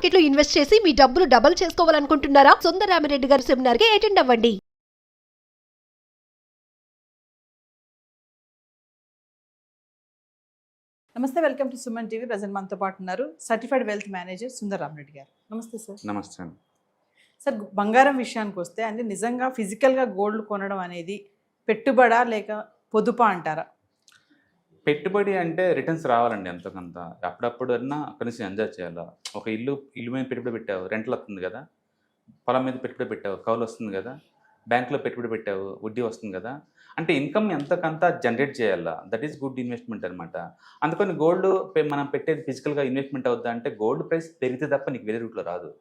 Market లో invest చేసి మీ డబ్బులు డబుల్ చేసుకోవాలనుకుంటున్నారా? సుందరరామిరెడ్డి గారి సెమినార్ కి అటెండ్ అవ్వండి. నమస్తే, welcome to Suman TV. Present మనతో పాటు ఉన్నారు సర్టిఫైడ్ వెల్త్ మేనేజర్ సుందరరామిరెడ్డి గారు. నమస్తే సార్. నమస్తే అండి. సార్, బంగారం విషయానికి వస్తే అంటే నిజంగా ఫిజికల్గా గోల్డ్ కొనడం అనేది పెట్టుబడా లేక పొదుపా అంటారా? పెట్టుబడి అంటే రిటర్న్స్ రావాలండి ఎంతకంత. అప్పుడప్పుడు అన్నా కనీసం ఎంజాయ్ చేయాలా. ఒక ఇల్లు మీద పెట్టుబడి పెట్టావు, రెంట్లు వస్తుంది కదా. పొలం మీద పెట్టుబడి పెట్టావు, కౌలు వస్తుంది కదా. బ్యాంకులో పెట్టుబడి పెట్టావు, వడ్డీ వస్తుంది కదా. అంటే ఇన్కమ్ ఎంతకంత జనరేట్ చేయాలా. దట్ ఈస్ గుడ్ ఇన్వెస్ట్మెంట్ అనమాట. అందుకని గోల్డ్ మనం పెట్టేది ఫిజికల్గా ఇన్వెస్ట్మెంట్ అవుద్దా అంటే గోల్డ్ ప్రైస్ పెరిగితే తప్ప నీకు వేరే రూట్లో రాదు.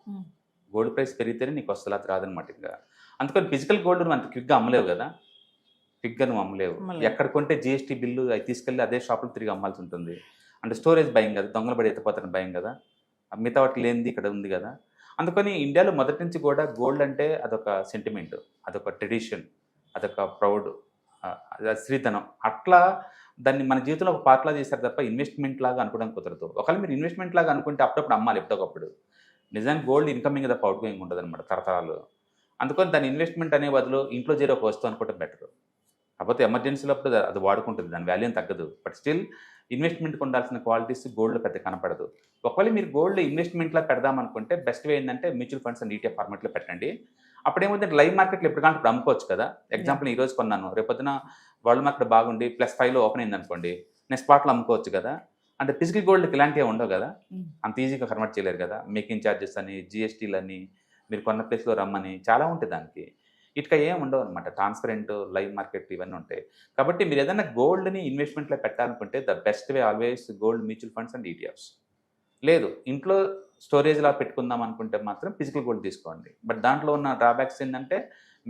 గోల్డ్ ప్రైస్ పెరిగితేనే నీకు వస్తుంది, అది రాదనమాట. ఇంకా అందుకని ఫిజికల్ గోల్డ్ నువ్వు అంత క్విక్గా అమ్మలేవు కదా. క్విక్గా నువ్వు అమ్మలేవు. ఎక్కడ కొంటే జిఎస్టీ బిల్లు అవి తీసుకెళ్ళి అదే షాప్లో తిరిగి అమ్మాల్సి ఉంటుంది. అంటే స్టోరేజ్ భయం కదా, దొంగలు పడి ఎత్తిపోతారని భయం కదా. మిగతా వాటికి లేనిది ఇక్కడ ఉంది కదా. అందుకని ఇండియాలో మొదటి నుంచి కూడా గోల్డ్ అంటే అదొక సెంటిమెంట్, అదొక ట్రెడిషన్, అదొక ప్రౌడ్, శ్రీధనం. అట్లా దాన్ని మన జీవితంలో ఒక పార్ట్లా చేశారు తప్ప ఇన్వెస్ట్మెంట్ లాగా అనుకోవడం కుదరదు. ఒకవేళ మీరు ఇన్వెస్ట్మెంట్ లాగా అనుకుంటే అప్పుడప్పుడు అమ్మాలి, ఎప్పుడొకప్పుడు. నిజానికి గోల్డ్ ఇన్కమింగ్ తప్ప అవుట్ గోయింగ్ ఉంటుంది అనమాట తరతరాలు. అందుకని దాని ఇన్వెస్ట్మెంట్ అనే బదులు ఇంట్లో చేరే ఒక వస్తువు అనుకోవడం బెటర్. కాకపోతే ఎమర్జెన్సీలో అప్పుడు అది వాడుకుంటుంది, దాని వాల్యూ తగ్గదు. బట్ స్టిల్ ఇన్వెస్ట్మెంట్కి ఉండాల్సిన క్వాలిటీస్ గోల్డ్లో పెద్ద కనపడదు. ఒకవేళ మీరు గోల్డ్ ఇన్వెస్ట్మెంట్లో పెడదామనుకుంటే బెస్ట్ వే ఏంటంటే మ్యూచువల్ ఫండ్స్ అండ్ ఈటీఎఫ్ ఫార్మాట్లో పెట్టండి. అప్పుడేమవుతుంది, లైవ్ మార్కెట్లో ఎప్పుడు కానీ అమ్ముకోవచ్చు కదా. ఎగ్జాంపుల్ ఈ రోజు కొన్నాను, రేపొద్దున వరల్డ్ మార్కెట్ బాగుండి +5లో ఓపెన్ అయింది అనుకోండి, నెక్స్ట్ స్పాట్లో అమ్ముకోవచ్చు కదా. అంటే ఫిజికల్ గోల్డ్కి ఇలాంటివి ఉండవు కదా, అంత ఈజీగా కన్వర్ట్ చేయలేరు కదా. మేకింగ్ ఛార్జెస్ అని, జిఎస్టీలు అని, మీరు కొన్న ప్లేస్లో రమ్మని చాలా ఉంటుంది దానికి. ఇటుక ఏం ఉండవు అనమాట. ట్రాన్స్పరెంట్ లైవ్ మార్కెట్ ఇవన్నీ ఉంటాయి. కాబట్టి మీరు ఏదైనా గోల్డ్ని ఇన్వెస్ట్మెంట్లో పెట్టాలనుకుంటే the best way always gold, mutual funds and ETFs. లేదు ఇంట్లో స్టోరేజ్లా పెట్టుకుందాం అనుకుంటే మాత్రం ఫిజికల్ గోల్డ్ తీసుకోండి. బట్ దాంట్లో ఉన్న డ్రాబ్యాక్స్ ఏంటంటే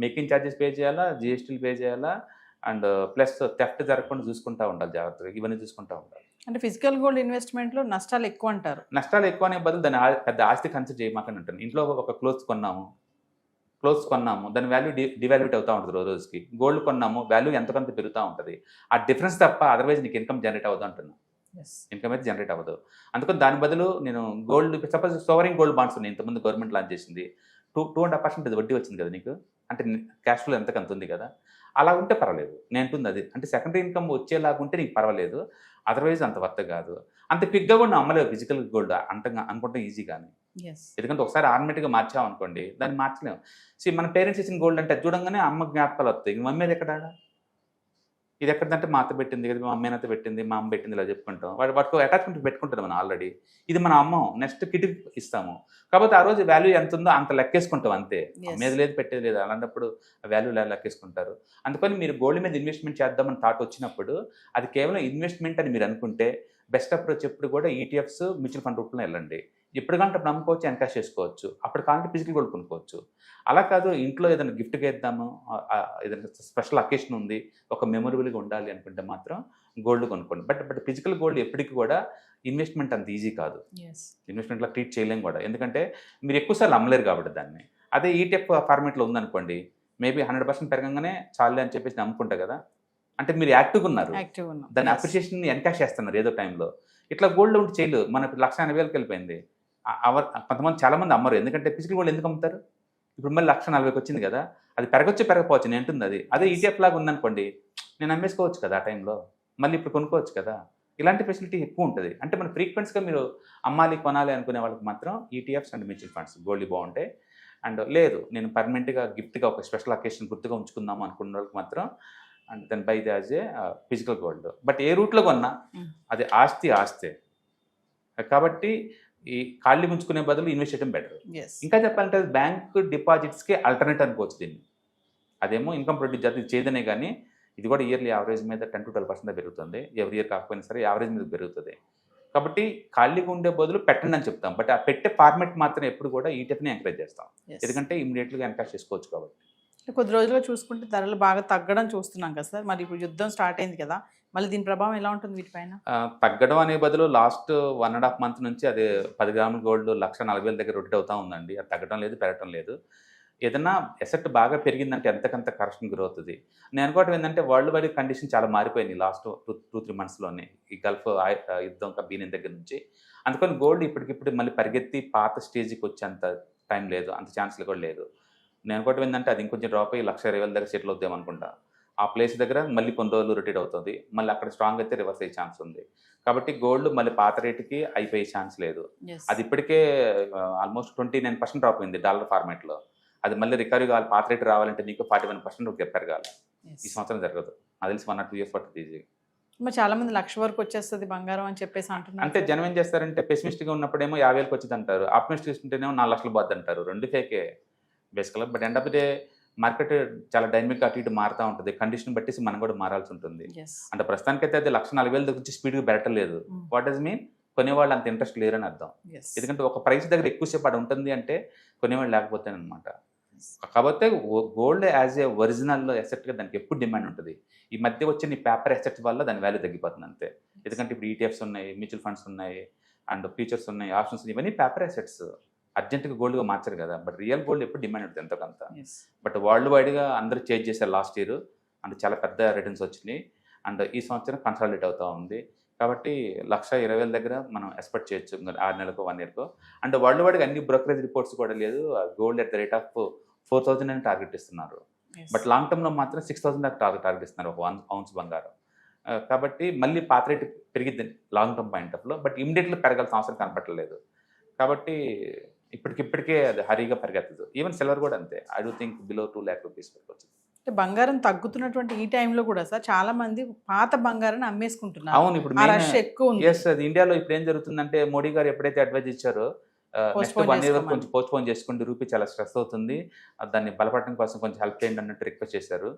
మేకింగ్ ఛార్జెస్ పే చేయాలా, జిఎస్టీలు పే చేయాలా, అండ్ ప్లస్ థెఫ్ట్ జరగకుండా చూసుకుంటూ ఉండాలి, జాగ్రత్తగా ఇవన్నీ చూసుకుంటూ ఉండాలి. అంటే ఫిజికల్ గోల్డ్ ఇన్వెస్ట్మెంట్లో నష్టాలు ఎక్కువ అంటారు. నష్టాలు ఎక్కువ అనే బదులు దాన్ని పెద్ద ఆస్తి కన్సిడర్ చేయమాకని అంటాను. ఇంట్లో ఒక క్లోత్స్ కొన్నాము, దాని వాల్యూ డివాల్యూట్ అవుతూ ఉంటుంది రోజుకి. గోల్డ్ కొన్నాము, వాల్యూ ఎంతకంత పెరుగుతూ ఉంటుంది. ఆ డిఫరెన్స్ తప్ప అదర్వైజ్ నీకు ఇన్కమ్ జనరేట్ అవుతూ అంటున్నాను. ఇన్కమ్ అయితే జనరేట్ అవ్వదు. అందుకని దాని బదులు నేను gold, suppose sovereign gold bonds ఉన్నాయి, ఇంతకుముందు గవర్నమెంట్ లాంచ్ చేసింది. 2.5% వడ్డీ వచ్చింది కదా నీకు. అంటే క్యాష్ ఫ్లో ఎంతకంత ఉంది కదా. అలా ఉంటే పర్వాలేదు. నేను అంటుంది అది. అంటే సెకండరీ ఇన్కమ్ వచ్చేలాగా ఉంటే నీకు పర్వాలేదు. అదర్వైజ్ అంత వర్త్ కాదు. అంత క్విక్గా కూడా అమ్మలేవు ఫిజికల్ గోల్డ్ అనుకుంటే ఈజీగానే. ఎందుకంటే ఒకసారి ఆర్నమెంట్గా మార్చావు అనుకోండి, దాన్ని మార్చలేము. మన పేరెంట్స్ ఇచ్చిన గోల్డ్ అంటే చూడంగానే అమ్మ జ్ఞాపకాలు వస్తాయి. మమ్మీ అది ఎక్కడ, ఇది ఎక్కడంటే మా అత్త పెట్టింది కదా, మా అమ్మేనత్త పెట్టింది, మా అమ్మ పెట్టింది, ఇలా చెప్పుకుంటాం. వాటికి అటాచ్మెంట్ పెట్టుకుంటుంది మనం ఆల్రెడీ. ఇది మన అమ్మ, నెక్స్ట్ కిట్ ఇస్తాము. కాబట్టి ఆ రోజు వాల్యూ ఎంత ఉందో అంత లెక్కేసుకుంటాం అంతే. అమ్మేది లేదు, పెట్టేది లేదు. అలాంటప్పుడు వాల్యూ లెక్కేసుకుంటారు. అందుకని మీరు గోల్డ్ మీద ఇన్వెస్ట్మెంట్ చేద్దామని థాట్ వచ్చినప్పుడు అది కేవలం ఇన్వెస్ట్మెంట్ అని మీరు అనుకుంటే బెస్ట్ అప్రోచ్ ఎప్పుడు కూడా ఈటీఎఫ్స్, మ్యూచువల్ ఫండ్ రూపంలో వెళ్ళండి. ఎప్పుడు కంటే అప్పుడు అమ్ముకోవచ్చు, ఎన్కాష్ చేసుకోవచ్చు. అప్పుడు కావాలంటే ఫిజికల్ గోల్డ్ కొనుక్కోవచ్చు. అలా కాదు, ఇంట్లో ఏదైనా గిఫ్ట్గా ఇద్దాము, ఏదైనా స్పెషల్ అకేషన్ ఉంది, ఒక మెమొరబుల్గా ఉండాలి అనుకుంటే మాత్రం గోల్డ్ కొనుక్కోండి. బట్ ఫిజికల్ గోల్డ్ ఎప్పటికీ కూడా ఇన్వెస్ట్మెంట్ అంత ఈజీ కాదు. ఇన్వెస్ట్మెంట్లో ట్రీట్ చేయలేం కూడా, ఎందుకంటే మీరు ఎక్కువసార్లు అమ్మలేరు కాబట్టి దాన్ని. అదే ఈటీఎఫ్ ఫార్మేట్లో ఉందనుకోండి, మేబీ 100% పెరగంగానే చాలే అని చెప్పేసి నమ్ముకుంటా కదా. అంటే మీరు యాక్టివ్గా ఉన్నారు, దాని అప్రిషియేషన్ ఎన్కాష్ చేస్తున్నారు ఏదో టైంలో. ఇట్లా గోల్డ్ ఉంటే చేయలేదు. మనకు 1,80,000కి వెళ్ళిపోయింది. కొంతమంది చాలామంది అమ్మరు, ఎందుకంటే ఫిజికల్ గోల్డ్ ఎందుకు అమ్ముతారు. ఇప్పుడు మళ్ళీ 1,40,000కి వచ్చింది కదా, అది పెరగచ్చు పెరగపోవచ్చు, నేను ఉంటుంది అది. అదే ఈటీఎఫ్ లాగా ఉందనుకోండి, నేను అమ్మేసుకోవచ్చు కదా ఆ టైంలో, మళ్ళీ ఇప్పుడు కొనుక్కోవచ్చు కదా. ఇలాంటి ఫెసిలిటీ ఎక్కువ ఉంటుంది. అంటే మన ఫ్రీక్వెన్స్గా మీరు అమ్మాలి, కొనాలి అనుకునే వాళ్ళకి మాత్రం ETFs and mutual funds gold బాగుంటాయి. అండ్ లేదు నేను పర్మనెంట్గా గిఫ్ట్గా ఒక స్పెషల్ అకేషన్ గుర్తుగా ఉంచుకుందాం అనుకున్న వాళ్ళకి మాత్రం అండ్ దాని buy as a physical gold. But ఏ రూట్లో కొన్నా అది ఆస్తే. కాబట్టి ఈ ఖాళీ ఉంచుకునే బదులు ఇన్వెస్ట్ చేయడం బెటర్. ఇంకా చెప్పాలంటే బ్యాంక్ డిపాజిట్స్కి ఆల్టర్నేట్ అనుకోవచ్చు దీన్ని. అదేమో ఇన్కమ్ ప్రొడ్యూస్ చేస్తుంది చేయదనే, కానీ ఇది కూడా ఇయర్లీ యావరేజ్ మీద 10 to 12% పెరుగుతుంది. ఎవరి ఇయర్ కాకపోయినా సరే యావరేజ్ మీద పెరుగుతుంది. కాబట్టి ఖాళీగా ఉండే బదులు పెట్టండి అని చెప్తాం. బట్ ఆ పెట్టే ఫార్మేట్ మాత్రం ఎప్పుడు కూడా ఈటీఎఫ్ని ఎంకరేజ్ చేస్తాం, ఎందుకంటే ఇమీడియట్గా ఎన్కాష్ చేసుకోవచ్చు కాబట్టి. కొద్ది రోజులుగా చూసుకుంటే ధరలు బాగా తగ్గడం చూస్తున్నాం కదా సార్. మరి ఇప్పుడు యుద్ధం స్టార్ట్ అయింది కదా, మళ్ళీ దీని ప్రభావం ఎలా ఉంటుంది వీటిపైన? తగ్గడం అనే బదులు లాస్ట్ 1.5 months నుంచి అదే 10 గ్రాముల గోల్డ్ 1,40,000 దగ్గర రొటేట్ అవుతూ ఉందండి. అది తగ్గడం లేదు, పెరగడం లేదు. ఏదన్నా ఎసెట్ బాగా పెరిగిందంటే ఎంతకంత కరెక్షన్ గ్రోతుంది. నేను అనుకోవటం ఏంటంటే వరల్డ్ వైడ్ కండిషన్ చాలా మారిపోయింది లాస్ట్ 2-3 monthsలోనే. ఈ గల్ఫ్ యుద్ధం బీనిన దగ్గర నుంచి అందుకని గోల్డ్ ఇప్పటికిప్పుడు మళ్ళీ పరిగెత్తి పాత స్టేజ్కి వచ్చేంత టైం లేదు, అంత ఛాన్స్లు కూడా లేదు. నేను అనుకోవటం ఏంటంటే అది ఇంకొంచెం డ్రాప్ అయ్యి 1,20,000 దగ్గర సెటిల్ అవుద్దాం అనుకుంటా. ఆ ప్లేస్ దగ్గర మళ్ళీ కొన్ని రోజులు రొటేట్ అవుతుంది, మళ్ళీ అక్కడ స్ట్రాంగ్ అయితే రివర్స్ అయ్యే ఛాన్స్ ఉంది. కాబట్టి గోల్డ్ మళ్ళీ పాత రేటుకి అయిపోయే ఛాన్స్ లేదు. అది ఇప్పటికే ఆల్మోస్ట్ 29% డ్రాప్ అయింది డాలర్ ఫార్మేట్లో. అది మళ్ళీ రికవరీ కావాలి, పాత రేటు రావాలంటే నీకు 41% పెరగాలి. ఈ సంవత్సరం జరగదు, అది తెలిసి 1 or 2 years పడుతుంది ఈజీగా. మరి చాలా మంది 1,00,000 వరకు వచ్చేస్తుంది బంగారం అని చెప్పేసి అంటున్నారు. అంటే జనం ఏం చేస్తారంటే పెసిమిస్టిక్గా ఉన్నప్పుడేమో 50,000కి వచ్చింది అంటారు, ఆప్టిమిస్టిక్ ఉంటేనేమో 4,00,000 పోద్ది అంటారు. రెండు ఫేకే బేసికల్గా. But end of the day market చాలా డైనమిక్ అటు ఇటు మారుతూ ఉంటుంది, కండిషన్ బట్టి మనం కూడా మారాల్సి ఉంటుంది. అంటే ప్రస్తుతానికైతే అది 1,40,000 దగ్గర నుంచి స్పీడ్గా పెరగలేదు. What does mean? కొనేవాళ్ళు అంత ఇంట్రెస్ట్ లేరని అర్థం. ఎందుకంటే ఒక ప్రైస్ దగ్గర ఎక్కువసేపు అది ఉంటుంది అంటే కొనేవాళ్ళు లేకపోతేనమాట. కాకపోతే గోల్డ్ యాజ్ ఏ ఒరిజినల్ ఎసెట్గా దానికి ఎప్పుడు డిమాండ్ ఉంటుంది. ఈ మధ్య వచ్చిన ఈ పేపర్ ఎసెట్స్ వల్ల దాని వాల్యూ తగ్గిపోతుంది అంతే. ఎందుకంటే ఇప్పుడు ఈటీఎఫ్స్ ఉన్నాయి, మ్యూచువల్ ఫండ్స్ ఉన్నాయి, అండ్ ఫ్యూచర్స్ ఉన్నాయి, ఆప్షన్స్, ఇవన్నీ పేపర్ ఎసెట్స్. అర్జెంట్గా గోల్డ్గా మార్చారు కదా, బట్ రియల్ గోల్డ్ ఎప్పుడు డిమాండ్ ఉంటుంది ఎంతో కొంత. బట్ వరల్డ్ వైడ్గా అందరూ చేంజ్ చేశారు లాస్ట్ ఇయర్, అండ్ చాలా పెద్ద రిటర్న్స్ వచ్చినాయి. అండ్ ఈ సంవత్సరం కన్సాలిడేట్ అవుతూ ఉంది. కాబట్టి 1,20,000 దగ్గర మనం ఎక్స్పెక్ట్ చేయొచ్చు 6 నెలలకు 1 yearకు. అండ్ వరల్డ్ వైడ్గా అన్ని బ్రోకరేజ్ రిపోర్ట్స్ కూడా లేదు, gold at the rate of 4,000 అని టార్గెట్ ఇస్తున్నారు. బట్ లాంగ్ టర్మ్లో మాత్రం 6,000 దాకా టార్గెట్ ఇస్తున్నారు ఒక 1 ounce బంగారం. కాబట్టి మళ్ళీ పాత రేటు పెరిగిద్ది లాంగ్ టర్మ్ పాయింట్ ఆఫ్లో, బట్ ఇమీడియట్లీ పెరగాల్సిన అవసరం కనపట్టలేదు. కాబట్టి ఇప్పటికే అది హరీగా పరిగెత్తదు. ఈవెన్ సిల్వర్ కూడా అంతే. I do think below 2 lakh rupees పెరగచ్చు. అంటే బంగారం తగ్గుతున్నటువంటి ఈ టైంలో కూడా సార్ చాలా మంది పాత బంగారాన్ని అమ్మేసుకుంటున్నారు. అవును, ఇప్పుడు రష్ ఎక్కువ ఉంది. ఎస్, అది ఇండియాలో ఇప్పుడు ఏం జరుగుతుందంటే మోడీ గారు ఎప్పుడైతే అడ్వైజ్ ఇచ్చారో నెక్స్ట్ 1 year వరకు కొంచెం పోస్ట్పోన్ చేసుకోండి, రూపీ చాలా స్ట్రెస్ అవుతుంది, దాన్ని బలపడడం కోసం కొంచెం హెల్ప్ చేయండి అన్నట్టు రిక్వెస్ట్ చేశారు.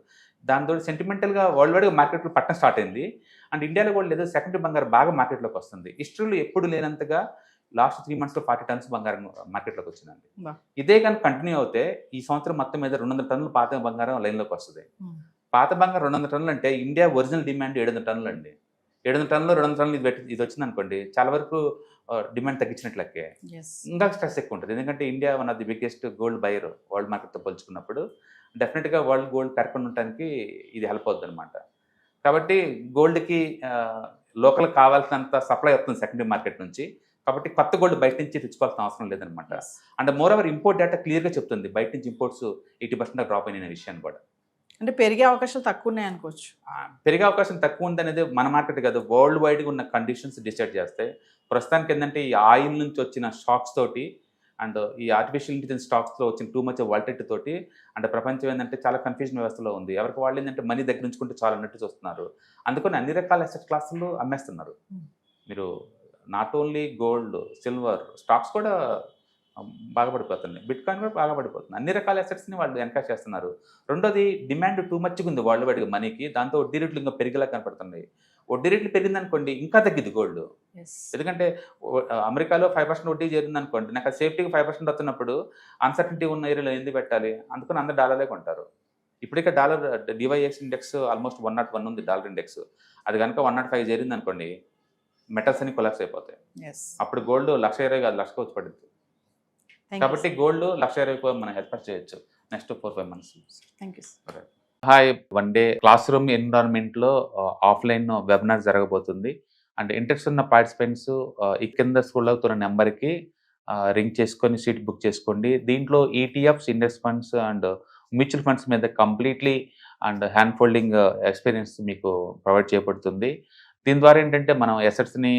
దాంతో సెంటిమెంటల్గా వరల్డ్ వైడ్గా మార్కెట్లో పట్టడం స్టార్ట్ అయింది. అండ్ ఇండియాలో కూడా లేదు, సెకండరీ బంగారం బాగా మార్కెట్లోకి వస్తుంది. హిస్టరీలో ఎప్పుడు లేనంతగా లాస్ట్ 3 monthsలో 40 tons బంగారం మార్కెట్లోకి వచ్చిందండి. ఇదే కానీ కంటిన్యూ అవుతే ఈ సంవత్సరం మొత్తం మీద 200 టన్నులు పాత బంగారం లైన్లోకి వస్తుంది. పాత బంగారం 200 టన్నులు అంటే ఇండియా ఒరిజినల్ డిమాండ్ 700 టన్నులు అండి. 700 టన్నులు 200 టన్నులు ఇది వచ్చింది అనుకోండి, చాలా వరకు డిమాండ్ తగ్గించినట్లకే. ఇంకా స్ట్రెస్ ఎక్కువ ఉంటుంది, ఎందుకంటే India one of the biggest gold buyer world మార్కెట్తో పోల్చుకున్నప్పుడు. డెఫినెట్గా వరల్డ్ గోల్డ్ పెరగకుండా ఉండడానికి ఇది హెల్ప్ అవుతుంది అనమాట. కాబట్టి గోల్డ్కి లోకల్ కావాల్సినంత సప్లై అవుతుంది సెకండరీ మార్కెట్ నుంచి. కాబట్టి కొత్త గోల్డ్ బయట నుంచి తెచ్చుకోవాల్సిన అవసరం లేదనమాట. And more over import data క్లియర్గా చెప్తుంది బయట నుంచి ఇంపోర్ట్స్ 80% డ్రాప్ అయిన విషయాన్ని కూడా. అంటే పెరిగే అవకాశాలు తక్కువ ఉన్నాయి అనుకోవచ్చు. పెరిగే అవకాశం తక్కువ ఉందనేది మన మార్కెట్ కాదు, వరల్డ్ వైడ్గా ఉన్న కండిషన్స్ డిసైడ్ చేస్తాయి. ప్రస్తుతానికి ఏంటంటే ఈ ఆయిల్ నుంచి వచ్చిన స్టాక్స్ తోటి అండ్ ఈ ఆర్టిఫిషియల్ ఇంటెలిజెన్స్ స్టాక్స్లో వచ్చిన టూ మచ్ వాల్టెట్ తోటి అంటే ప్రపంచం ఏంటంటే చాలా కన్ఫ్యూజన్ వ్యవస్థలో ఉంది. ఎవరికి వాళ్ళు ఏంటంటే మనీ దగ్గర ఉంచుకుంటే చాలా అన్నట్టు చూస్తున్నారు. అందుకని అన్ని రకాల అసెట్ క్లాసులు అమ్మేస్తున్నారు. మీరు not only gold, silver, stocks కూడా బాగా పడిపోతుంది, బిట్ కాయిన్ కూడా బాగా పడిపోతుంది. అన్ని రకాల అసెట్స్ని వాళ్ళు ఎన్కాష్ చేస్తున్నారు. రెండోది డిమాండ్ టూ మచ్గా ఉంది వరల్డ్ వైడ్గా మనీకి, దాంతో వడ్డీ రేట్లు ఇంకా పెరిగేలా కనపడుతుంది. వడ్డీ రేట్లు పెరిగిందనుకోండి ఇంకా తగ్గిద్ది గోల్డ్. ఎందుకంటే అమెరికాలో 5% వడ్డీ చేరింది అనుకోండి, నాకు సేఫ్టీకి 5% వస్తున్నప్పుడు అన్సర్టనిటీ ఉన్న ఏరియాలో ఎందుకు పెట్టాలి, అందుకని అందరు డాలర్లే కొంటారు. ఇప్పటికే డాలర్ డివైఎక్స్ ఇండెక్స్ ఆల్మోస్ట్ 101 ఉంది డాలర్ ఇండెక్స్. అది కనుక 105 చేరింది అనుకోండి, మెటల్స్ అని కొలాప్స్ అయిపోతాయి. అప్పుడు గోల్డ్ 1,20,000 కాదు 1,00,000 వచ్చి పడుతుంది. కాబట్టి గోల్డ్ 1,20,000 మనం ఏర్పాటు చేయొచ్చు next 4-5 months. Thank you. Hi, 1 day class room ఎన్విరాన్మెంట్లో ఆఫ్లైన్ వెబినార్ జరగబోతుంది. అండ్ ఇంట్రెస్ట్ ఉన్న పార్టిసిపెంట్స్ ఈ కింద స్క్రోల్ అవుతున్న నెంబర్కి రింగ్ చేసుకొని సీట్ బుక్ చేసుకోండి. దీంట్లో ETFs, index funds and mutual funds మీద completely and hand holding experience మీకు ప్రొవైడ్ చేయబడుతుంది. దీని ద్వారా ఏంటంటే మనం అసెట్స్ని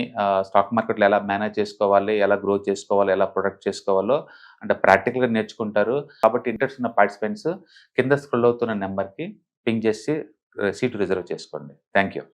స్టాక్ మార్కెట్లో ఎలా మేనేజ్ చేసుకోవాలి, ఎలా గ్రో చేసుకోవాలి, ఎలా ప్రొడక్ట్ చేసుకోవాలో అంటే ప్రాక్టికల్గా నేర్చుకుంటారు. కాబట్టి ఇంట్రెస్ట్ ఉన్న పార్టిసిపెంట్స్ కింద స్క్రోల్ అవుతున్న నెంబర్కి పింగ్ చేసి సీటు రిజర్వ్ చేసుకోండి. Thank you.